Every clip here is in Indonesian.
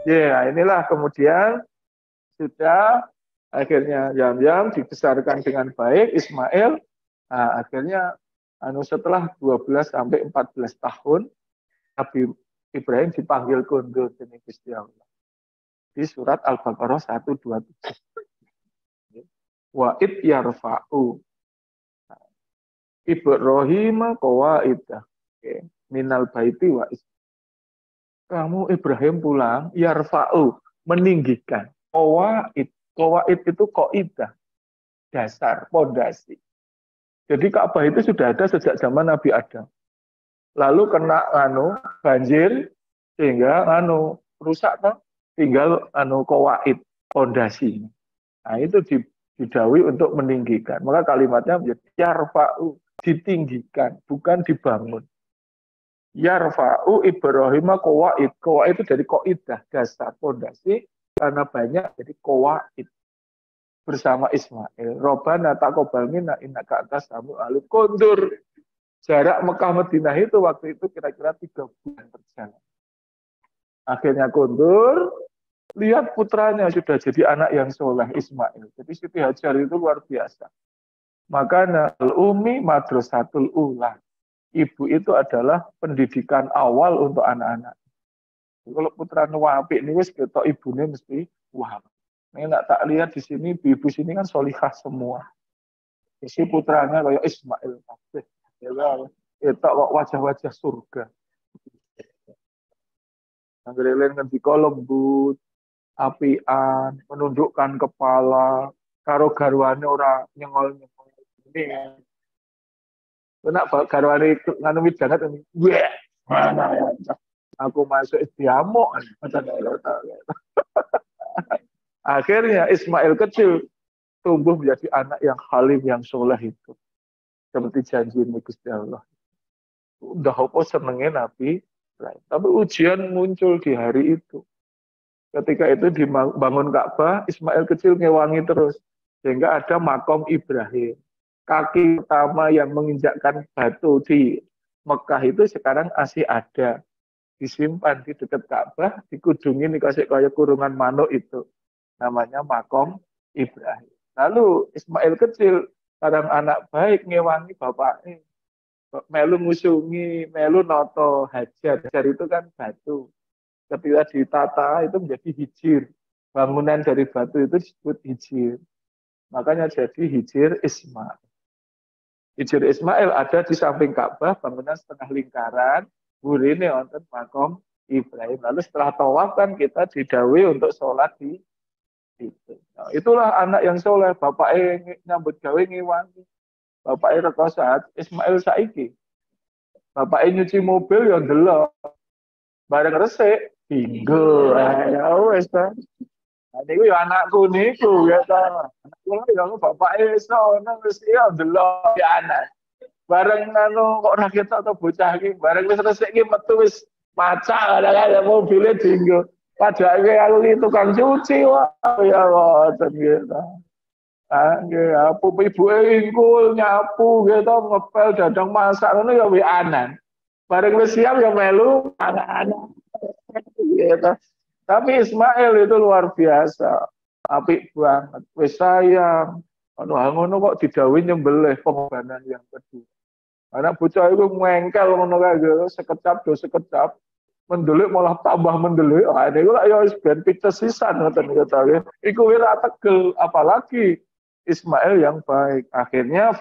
Ya, inilah kemudian sudah akhirnya Yamyam dibesarkan dengan baik Ismail. Nah, akhirnya setelah 12 sampai 14 tahun Nabi Ibrahim dipanggil kundur dening Gusti Allah. Di surat Al-Baqarah 127. Wa id yarfa'u Ibrahim qawaidah minal baiti wa is. Kamu Ibrahim pulang yarfa'u meninggikan. Qawaid itu qaidah, dasar, pondasi. Jadi Ka'bah itu sudah ada sejak zaman Nabi Adam. Lalu kena banjir sehingga rusak toh, tinggal qawaid, pondasi. Nah, itu didawi untuk meninggikan. Maka kalimatnya menjadi yarfa'u, ditinggikan, bukan dibangun. Yarfa'u Ibrahim qawaid. Qawaid itu dari qaidah, dasar, pondasi, karena banyak jadi qawaid. Bersama Ismail. Robbana taqabbal minna innaka antas samiul alim. Kundur. Jarak Mekah Madinah itu waktu itu kira-kira 3 bulan perjalanan. Akhirnya kundur, lihat putranya sudah jadi anak yang soleh, Ismail. Jadi Siti Hajar itu luar biasa. Maka al-umi madrasatul ula. Ibu itu adalah pendidikan awal untuk anak-anak. Kalau putra nuwapi ini wis ketok ibunya mesti wah. Ini nak tak lihat di sini, ibu sini kan solihah semua. Isi putranya kayak Ismail. Itu kok wajah-wajah surga. Nggak ngendika lembut, apian, menundukkan kepala, karo garwane ora nyengol-nyengol. Ini kena garwane nganu midanget ini. Mana aku masuk diamuk. Akhirnya Ismail kecil tumbuh menjadi anak yang halim, yang soleh itu. Seperti janji Gusti Allah. Udah apa senengnya Nabi Ibrahim. Tapi ujian muncul di hari itu. Ketika itu dibangun Ka'bah, Ismail kecil ngewangi terus. Sehingga ada makom Ibrahim. Kaki pertama yang menginjakkan batu di Mekah itu sekarang masih ada. Disimpan di dekat Ka'bah, dikudungi dikasih kayak kurungan manuk itu. Namanya makom Ibrahim. Lalu Ismail kecil, kadang anak baik ngewangi bapaknya. Melu ngusungi, melu noto hajar. Hajar itu kan batu. Ketika ditata itu menjadi hijir. Bangunan dari batu itu disebut hijir. Makanya jadi hijir Ismail. Hijir Ismail ada di samping Ka'bah, bangunan setengah lingkaran. Burine wonten makom Ibrahim. Lalu setelah tawaf kan kita didawi untuk sholat di itu. Nah, itulah anak yang soleh. Bapaknya nyambut gawe ngewangi. Bapaknya reko saat Ismail saiki. Bapaknya nyuci mobil yang delok. Bareng resik, tinggal. Ya wes ta. Nah, niku ya anakku niku ya ta. Anakku ya bapaknya sono wis ya delok ya anak. Bareng kok ora ketok atau bocah iki, bareng wis resik iki metu wis macak ada mobilnya tinggal. Padahal aku tukang cuci wah ya ngoten gitu. Nggih, apa ibuke ingkul nyapu gitu ngepel dadang masak ngono ya wi anan. Bareng wis siap ya melu anak-anak. Gitu. Tapi Ismail itu luar biasa. Apik banget. Wis sayang. Ngono kok didhawuhi nyembelih pengorbanan yang kedua. Anak bocah itu ngengkel ngono kae sekecap do sekecap. Mendelik malah tambah mendelik. Ah niku lak ya wis ben pites sisan ngoten kata. Iku wis tegel apalagi Ismail yang baik. Akhirnya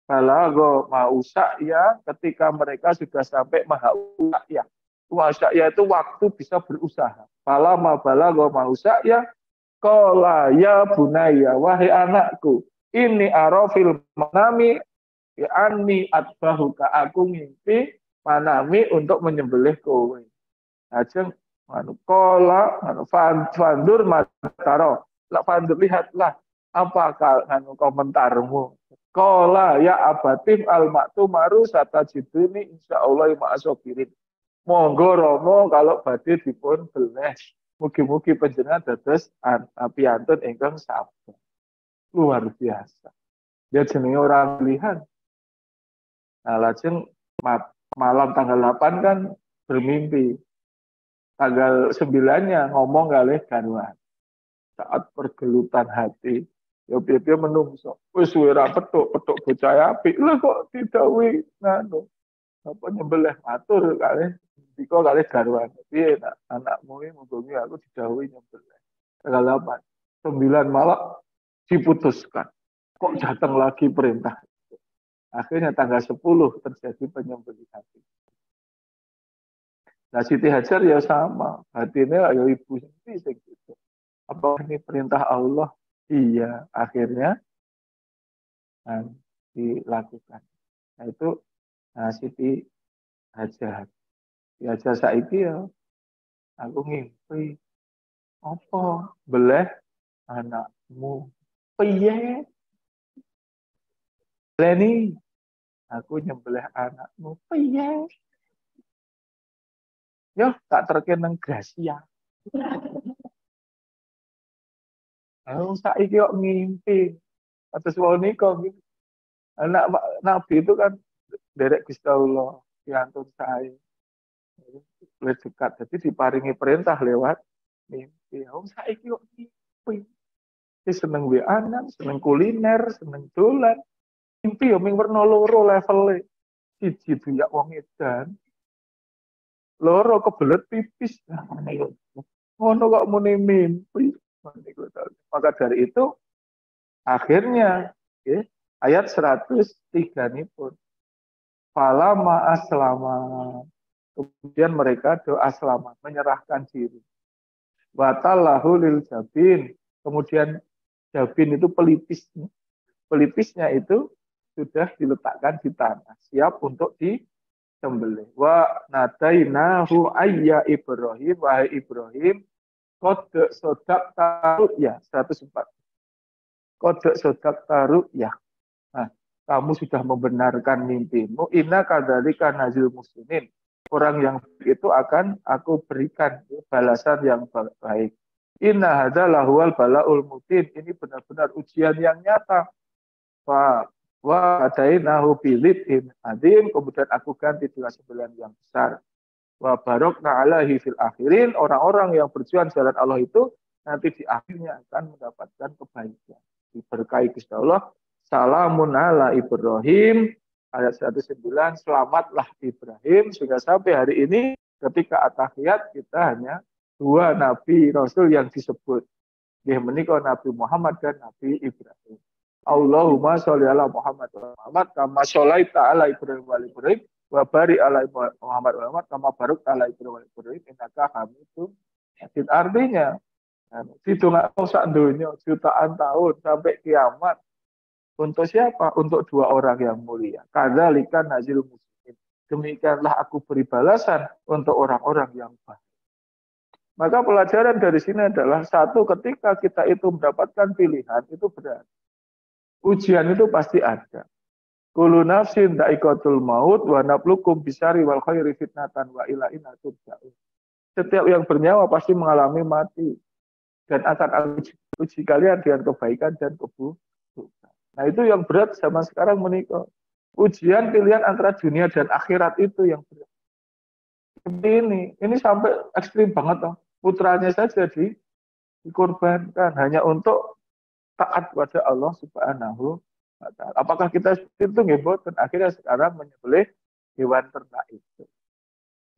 balago mausa ya ketika mereka sudah sampai mahausa ya. Mausa ya itu waktu bisa berusaha. Balago mausa ya qala ya bunayya wahai anakku ini arafil manami ya anni atbahuka aku ngimpi manami untuk menyembelih kowe. Ajeng qala fandur mataro. Fandur lihatlah apakah komentarmu. Qala ya abatif al-maktu maru satajiduni insyaallah ma'asobirin. Monggo Romo kalau badhe dipun beles. Mugi-mugi panjenengan dados piantun ingkang sabar. Luar biasa. Dia jenenge orang pilihan. Nah, lajeng malam tanggal 8 kan bermimpi. tanggal 9-nya ngomong kali garwan. Saat pergelutan hati, ya piye menungso. Wis ora petuk bocah apik. Lah kok didhawuhi nganu. Apa nyembelih matur kali diko kali garwan. Piye anakmu iki mugi aku didhawuhi nyembelih. Tanggal 8. 9 malam diputuskan. Kok datang lagi perintah. Akhirnya tanggal 10 terjadi penyembelihan. Nah Siti Hajar ya sama. Batinnya ya ibu sendiri gitu. Apa ini perintah Allah? Iya. Akhirnya dilakukan. Nah itu Siti Hajar. Ya Hajar saiki ya. Aku ngimpi. Apa? Beleh anakmu. Piye? Leni, aku nyembelih anakmu. Piye? Yo, tak terkenang Gracia. Aku saiki kok ngimpi. Atas wanita gitu. Anak Nabi itu kan derek Gusti Allah, diantun saya. Lebih dekat. Jadi diparingi perintah lewat mimpi. Aku saiki kok ngimpi. Dia seneng anak, seneng kuliner, seneng dolan. Mimpi yo ming werna loro levele. Siji duyak wong edan. Loro kebelet pipis. Ngono kok muni mimpi. Maka dari itu akhirnya ayat 103 ini pun fala ma'aslama. Kemudian mereka doa selamat, menyerahkan diri. Watallahu lil jabin. Kemudian jabin itu pelipisnya. Pelipisnya itu sudah diletakkan di tanah, siap untuk disembelih. Wa nadainahu ayya Ibrahim, wahai Ibrahim, kode sodak taruh ya 104. Kode sodak taruh ya. Nah, kamu sudah membenarkan mimpimu. Inna kadzalika nazil muslimin. Orang yang itu akan aku berikan balasan yang baik. Inna hadza lahuwal balaul mubin. Ini benar-benar ujian yang nyata. Wa adainahu bilidin adim, kemudian aku ganti dengan sembilan yang besar. Wa barokna alaihi fil akhirin, orang-orang yang berjuang jalan Allah itu nanti di akhirnya akan mendapatkan kebaikan. Diberkahi Gusti Allah. Salamun ala Ibrahim, ayat 109, selamatlah Ibrahim. Sehingga sampai hari ini ketika at-tahiyat kita hanya dua nabi rasul yang disebut. Dia menikah Nabi Muhammad dan Nabi Ibrahim. Allahumma sholli ala Muhammad wa Muhammad kama sholaita ala Ibrahim wa Ibrahim wa barik ala Muhammad wa Muhammad kama barakta ala Ibrahim wa Ibrahim innaka hamidum majid. Artinya didongakno sak donya jutaan tahun sampai kiamat. Untuk siapa? Untuk dua orang yang mulia. Kadzalika nazil muslimin. Demikianlah aku beri balasan untuk orang-orang yang baik. Maka pelajaran dari sini adalah satu, ketika kita itu mendapatkan pilihan itu berat. Ujian itu pasti ada. Kullu nafsin dha'iqatul maut wa nabluukum bisyarri wal khairi fitnatan wa ilaina turja'un. Setiap yang bernyawa pasti mengalami mati dan akan uji kalian dengan kebaikan dan keburukan. Nah, itu yang berat zaman sekarang menikah. Ujian pilihan antara dunia dan akhirat itu yang berat. Seperti ini sampai ekstrim banget toh. Putranya saja dikorbankan hanya untuk taat pada Allah Subhanahu wa Ta'ala. Apakah kita itu ngebot dan akhirnya sekarang menyembelih hewan ternak itu?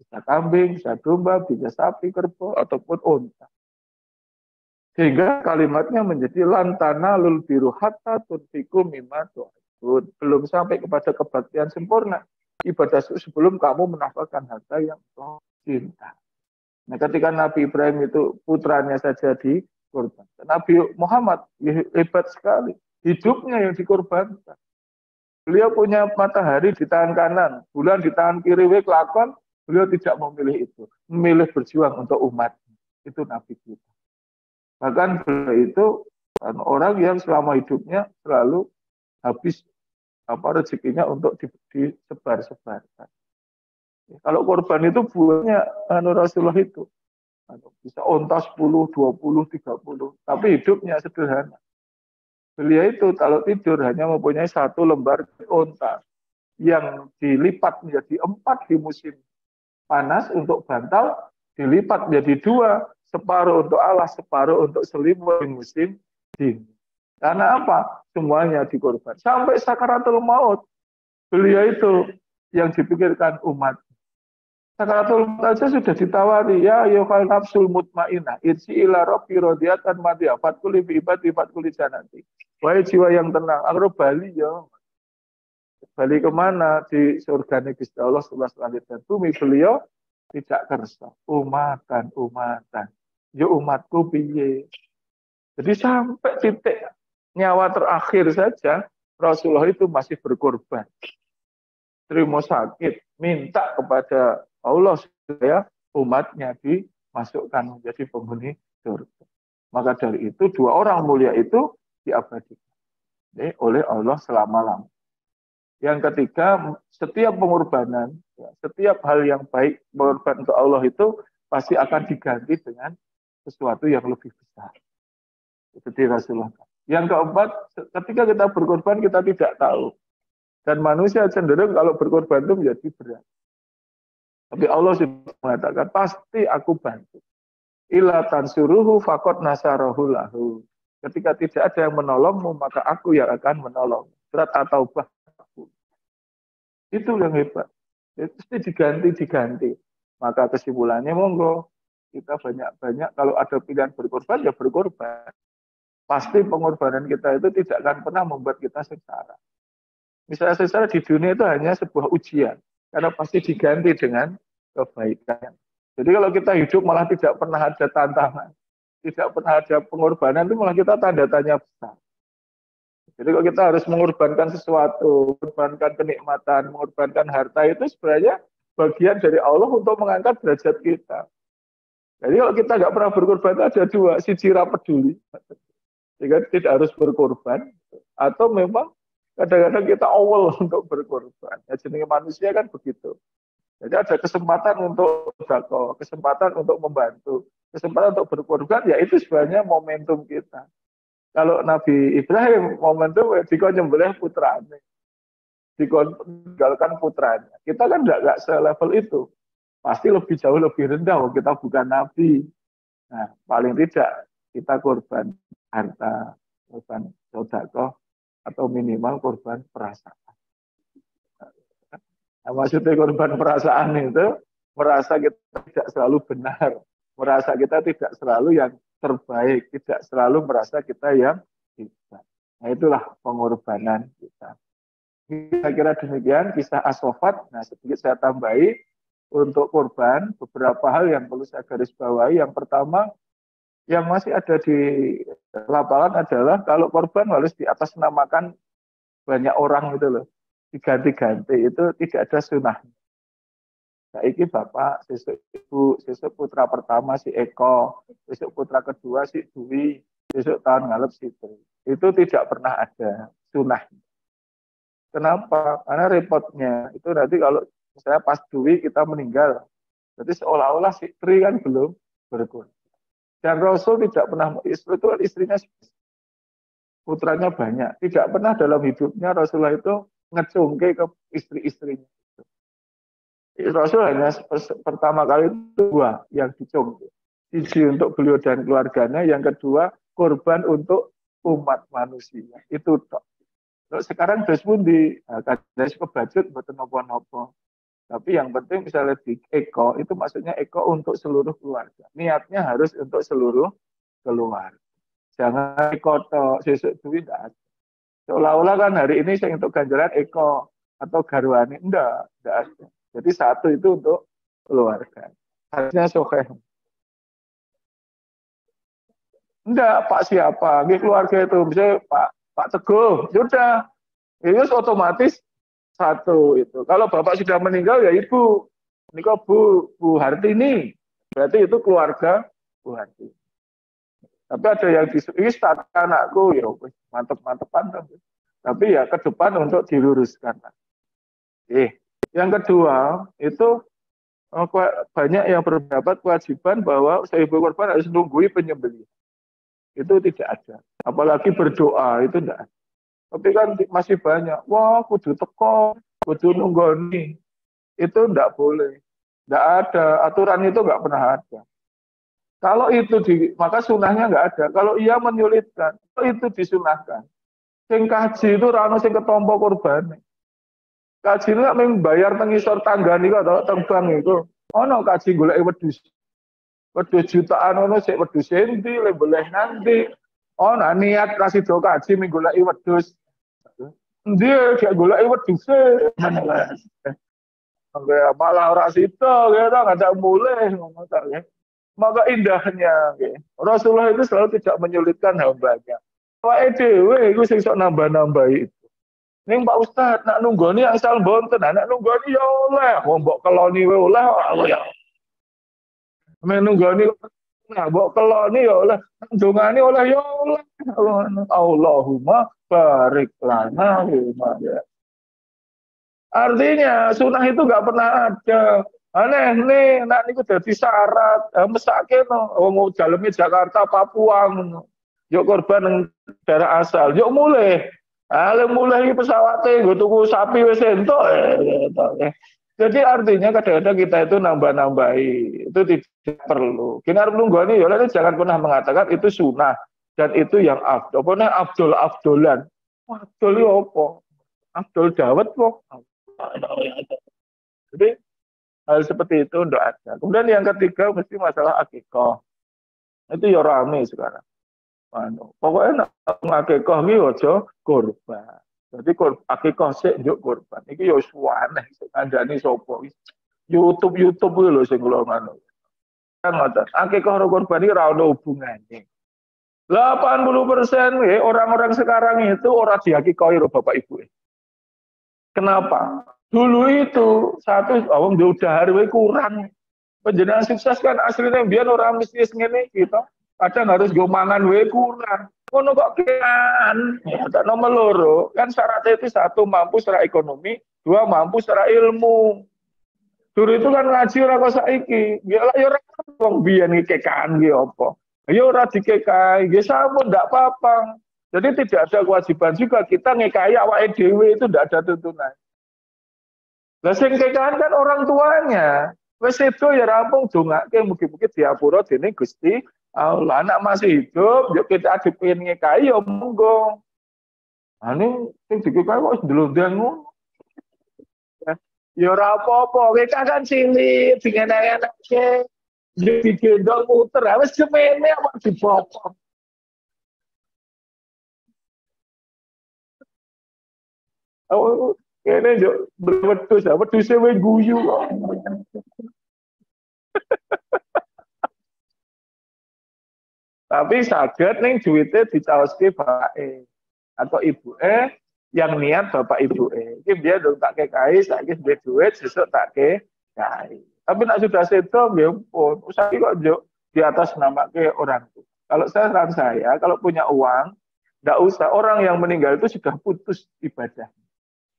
Bisa kambing, bisa domba, bisa sapi, kerbau, ataupun unta. Sehingga kalimatnya menjadi lantana lul biru hatta tunfiku mimma tu'adun. Belum sampai kepada kebaktian sempurna. Ibadah sebelum kamu menafkahkan harta yang kau cinta. Nah, ketika Nabi Ibrahim itu putranya saja dikorban. Nabi Muhammad hebat sekali. Hidupnya yang dikorbankan. Beliau punya matahari di tangan kanan, bulan di tangan kiri, kelakon. Beliau tidak memilih itu. Memilih berjuang untuk umat. Itu Nabi kita. Bahkan beliau itu orang yang selama hidupnya selalu habis rezekinya untuk disebar-sebarkan. Kalau korban itu buahnya Rasulullah itu bisa onta 10, 20, 30, tapi hidupnya sederhana. Beliau itu kalau tidur hanya mempunyai satu lembar onta yang dilipat menjadi 4 di musim panas untuk bantal, dilipat menjadi dua, separuh untuk Allah, separuh untuk selimut musim dingin. Karena apa? Semuanya dikorban. Sampai sakaratul maut, beliau itu yang dipikirkan umat. Sakaratul maut aja sudah ditawari, ya ayyuhal nafsul mutmainnah, irji ila rabbi radiyatan madiyah, fatkuli bi ibadi fatkuli janati. Wahai jiwa yang tenang, aku bali ya. Bali kemana? Di surga Gusti Allah setelah langit dan bumi. Beliau tidak kersa. Umatan. Ya umatku piye. Jadi sampai titik nyawa terakhir saja, Rasulullah itu masih berkorban. Terima sakit, minta kepada Allah supaya umatnya dimasukkan menjadi penghuni surga. Maka dari itu dua orang mulia itu diabadikan oleh Allah selama-lamanya. Yang ketiga, setiap pengorbanan, setiap hal yang baik pengorbanan untuk Allah itu pasti akan diganti dengan sesuatu yang lebih besar. Seperti Rasulullah. Yang keempat, ketika kita berkorban kita tidak tahu. Dan manusia cenderung kalau berkorban itu menjadi berat. Tapi Allah sudah mengatakan, pasti aku bantu. Ila tansuruhu faqad nasarahu lahu. Ketika tidak ada yang menolongmu, maka aku yang akan menolong. Surat At-Taubah. Itu yang hebat. Itu pasti diganti. Maka kesimpulannya monggo kita banyak-banyak kalau ada pilihan berkorban ya berkorban. Pasti pengorbanan kita itu tidak akan pernah membuat kita sengsara. Misalnya sengsara di dunia itu hanya sebuah ujian karena pasti diganti dengan kebaikan. Jadi kalau kita hidup malah tidak pernah ada tantangan, tidak pernah ada pengorbanan itu malah kita tanda tanya besar. Jadi kalau kita harus mengorbankan sesuatu, mengorbankan kenikmatan, mengorbankan harta itu sebenarnya bagian dari Allah untuk mengangkat derajat kita. Jadi kalau kita nggak pernah berkorban itu ada dua, siji ra peduli, jadi tidak harus berkorban, atau memang kadang-kadang kita awal untuk berkorban. Ya, jenis manusia kan begitu. Jadi ada kesempatan untuk sedekah, kesempatan untuk membantu, kesempatan untuk berkorban, ya itu sebenarnya momentum kita. Kalau Nabi Ibrahim momentum dikon nyembelih putranya, dikon tinggalkan putranya. Kita kan nggak selevel itu, pasti lebih jauh lebih rendah. Kita bukan Nabi. Nah, paling tidak kita korban harta, korban sedekah, atau minimal korban perasaan. Nah, maksudnya korban perasaan itu merasa kita tidak selalu benar, merasa kita tidak selalu yang terbaik, tidak selalu merasa kita yang hebat. Nah, itulah pengorbanan kita. Kira-kira demikian kisah As-Saffat. Nah, sedikit saya tambahi untuk korban beberapa hal yang perlu saya garis bawahi. Yang pertama, yang masih ada di lapangan adalah kalau korban harus diatasnamakan banyak orang gitu loh, diganti-ganti, itu tidak ada sunnahnya. Nah, ini bapak, sesuk ibu, sesuk putra pertama si Eko, sesuk putra kedua si Dwi, sesuk tahun ngalep si Tri. Itu tidak pernah ada sunnahnya. Kenapa? Karena repotnya itu nanti kalau misalnya pas Dwi kita meninggal, jadi seolah-olah si Tri kan belum berkorban. Dan Rasul tidak pernah, itu istrinya putranya banyak. Tidak pernah dalam hidupnya Rasulullah itu ngecungke ke istri-istrinya. Rasul hanya pertama kali dua yang dicungke. Siji untuk beliau dan keluarganya, yang kedua korban untuk umat manusia. Itu tok. Sekarang terus pun di kadang kebajut buatan nopo-nopo. Tapi yang penting misalnya di Eko, itu maksudnya Eko untuk seluruh keluarga. Niatnya harus untuk seluruh keluarga. Jangan Eko sesuk duit tidak ada. Seolah-olah kan hari ini saya untuk ganjaran Eko atau Garwani. Enggak ada. Jadi satu itu untuk keluarga. Harusnya sokeh. Enggak, Pak siapa? Ini keluarga itu. Misalnya Pak Teguh. Sudah. Itu otomatis satu itu. Kalau bapak sudah meninggal ya ibu. Ini kok Bu Hartini. Berarti itu keluarga Bu Hartini. Tapi ada yang ini status anakku ya mantep-mantepan. Tapi ya ke depan untuk diluruskan. Yang kedua itu banyak yang berpendapat kewajiban bahwa ibu korban harus nunggui penyembelihan. Itu tidak ada. Apalagi berdoa itu tidak ada. Tapi kan masih banyak. Wah, kudu teko, kudu nunggoni. Itu tidak boleh. Nggak ada, aturan itu nggak pernah ada. Kalau itu maka sunahnya nggak ada. Kalau ia menyulitkan, kalau itu disunahkan. Sing kaji itu rano sing ketompo korban. Kaji itu nggak membayar tengisor tangga nih atau terbang itu. Oh no, kaji golek wedus. Wedus jutaan ono sik wedus endi le boleh nanti. Oh nah niat kasih do kaji minggu golek wedus. Dia kayak golek wedus malah orang situ gitu nggak ada mulai ngomong ya. Maka indahnya gitu. Rasulullah itu selalu tidak menyulitkan hambanya. Pak Edewe itu sing sok nambah-nambah itu. Ning Pak Ustad nak nunggoni asal bonten, nak nunggoni ya oleh, wong mbok keloni wae oleh ya. Men nunggoni nah mbok keloni ya oleh, ndongani oleh ya oleh. Allahumma barik lana ya. Artinya sunnah itu nggak pernah ada. Aneh nih, nak niku dadi syarat. Mesake no, wong daleme Jakarta, Papua ngono. Yuk korban daerah asal, yuk mulai. Mulai pesawatnya, gue tuku sapi wis entuk. Jadi artinya kadang-kadang kita itu nambah-nambahi, itu tidak perlu. Kita harus nunggu nih, ya jangan pernah mengatakan itu sunnah dan itu yang abdul. Pokoknya abdul-abdulan. Abdul ya apa? Abdul Dawud kok. Jadi hal seperti itu tidak ada. Kemudian yang ketiga mesti masalah akikah. Itu ya rame sekarang. Pokoknya akikah iki aja kurban. Jadi akikah sik njuk kurban. Iki ya suwaneh kandhane sapa iki. YouTube kuwi lho sing kula ngono. Kan ngoten. Akikah karo kurban iki ora ono hubungane. 80% orang-orang sekarang itu ora diakikahi karo bapak ibu. Kenapa? Dulu itu satu awam udah hari kurang. Penjenengan sukses kan aslinya biar orang mistis ngene gitu. Kadang harus go mangan wae kurang. Ngono kok kan. Ya nomor loro kan syaratnya itu satu mampu secara ekonomi, dua mampu secara ilmu. Dulu itu kan ngaji ora kok saiki. Ya lah ya ora wong biyen iki kekan iki apa. Ya ora dikekai, ya sampun ndak apa-apa. Jadi tidak ada kewajiban juga kita ngekai awake dhewe itu ndak ada tuntunan. Lah sing kekan kan orang tuanya. Wis itu ya rampung dongake mugi-mugi diapura dening Gusti Allah. Anak masih hidup, yuk kita dipengin ngekai ya monggo. Ane sing dikekai kok ndelondang ngono. Ya ora apa-apa, kowe kan cilik dengan-enake. Digendong muter, wis semene apa dipotong. Oh, kene yo wedhus, wedhuse wis guyu kok. Tapi saged ning duwite dicaoske bapake atau ibuke yang niat bapak ibuke. Iki biar dong tak kekai, saiki duwe duit, sesuk tak kekai. Tapi nak sudah seto, ya pun, usaha kok di atas nama ke orang tua. Kalau saran saya, kalau punya uang, tidak usah. Orang yang meninggal itu sudah putus ibadah,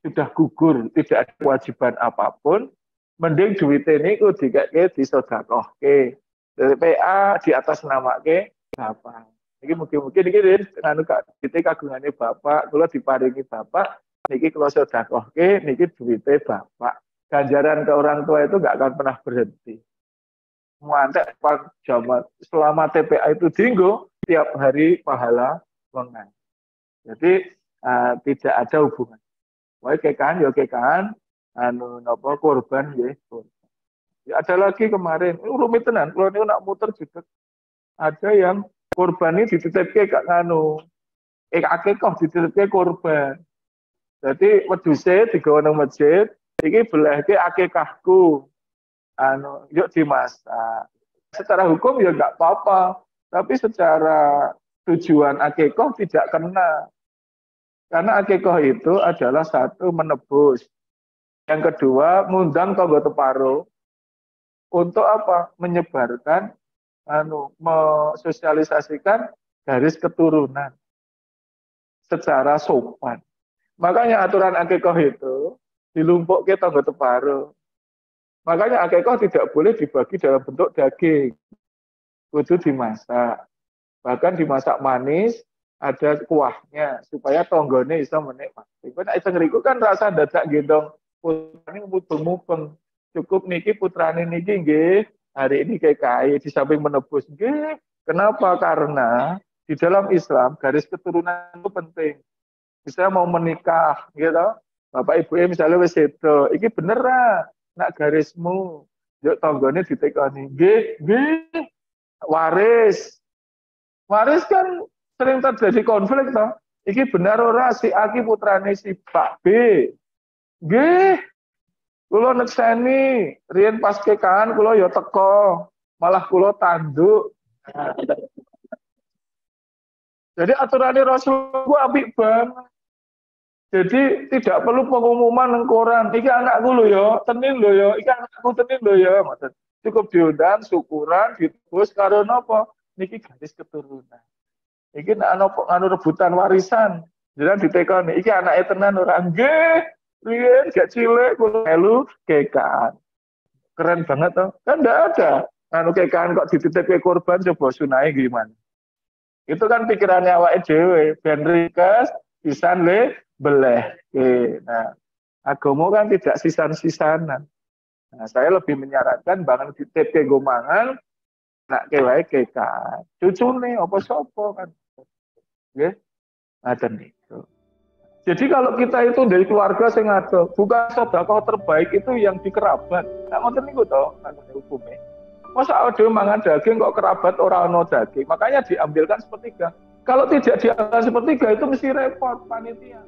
sudah gugur, tidak ada kewajiban apapun. Mending duit ini ku dikeke disodakohke. Dari PA di atas nama ke bapak. Ini mungkin ini nganu kita kagungannya bapak, kalau diparingi bapak, niki kalau sodakohke, niki duitnya bapak. Ganjaran ke orang tua itu nggak akan pernah berhenti. Muantek selama TPA itu dinggo, tiap hari pahala mengan. Jadi tidak ada hubungan. Wah kekan, ya kekan, nopo korban ya. Ya ada lagi kemarin, rumit tenan. Kalau ini nak muter juga ada yang korban ini dititipke kak nganu, akikah dititipke korban. Jadi wedhuse digawa nang masjid. Iki belahke akikahku, yuk dimasak. Secara hukum ya nggak apa-apa, tapi secara tujuan akikah tidak kena. Karena akikah itu adalah satu menebus, yang kedua ngundang tonggo teparo untuk apa? Menyebarkan, mensosialisasikan garis keturunan secara sopan. Makanya aturan akikah itu dilumpukke tonggo teparo. Makanya akikah tidak boleh dibagi dalam bentuk daging. Kudu dimasak. Bahkan dimasak manis, ada kuahnya supaya tonggone bisa menikmati. Nek nek ngriku kan rasa dadak gendong putane mubeng-mubeng. cukup niki putrane niki nggih hari ini KKI di samping menebus nggih. Kenapa? Karena di dalam Islam garis keturunan itu penting. Misalnya mau menikah, gitu. Bapak ibu misalnya wis sedo, iki bener ra, nak garismu, yuk tanggane ditekani, nggih, waris. Waris kan sering terjadi konflik toh. Iki benar ora si Aki putrane si Pak B. Nggih, kula nekseni, riyen pas kekaan kula ya teko, malah kula tanduk. Jadi aturan Rasulullah apik banget. Jadi tidak perlu pengumuman nang koran. Iki anakku lho ya, tenin lho ya, iki anakku tenin lho ya. Maksud cukup diundang, syukuran, ditebus karo napa? Niki garis keturunan. Iki nek ana rebutan warisan, jenengan ditekoni, iki anake tenan ora nggih. Riyen gak cilik kula melu kekan. Keren banget toh. Kan ndak ada. Anu kekan kok dititipke korban coba sunahe gimana? Itu kan pikirannya awake dhewe, ben ringkes pisan le beleh. Nah, agama kan tidak sisan-sisanan. Nah, saya lebih menyarankan bangun di TP Gomangan, nak kewae kekan. Cucune apa sapa kan. Nggih. Ngaten itu. Jadi kalau kita itu dari keluarga sing ada, bukan sedekah terbaik itu yang di kerabat. Nah, ngoten niku to, kan hukume. Masa ada mangan daging kok kerabat orang ono daging, makanya diambilkan sepertiga. Kalau tidak diambil sepertiga itu mesti repot panitia.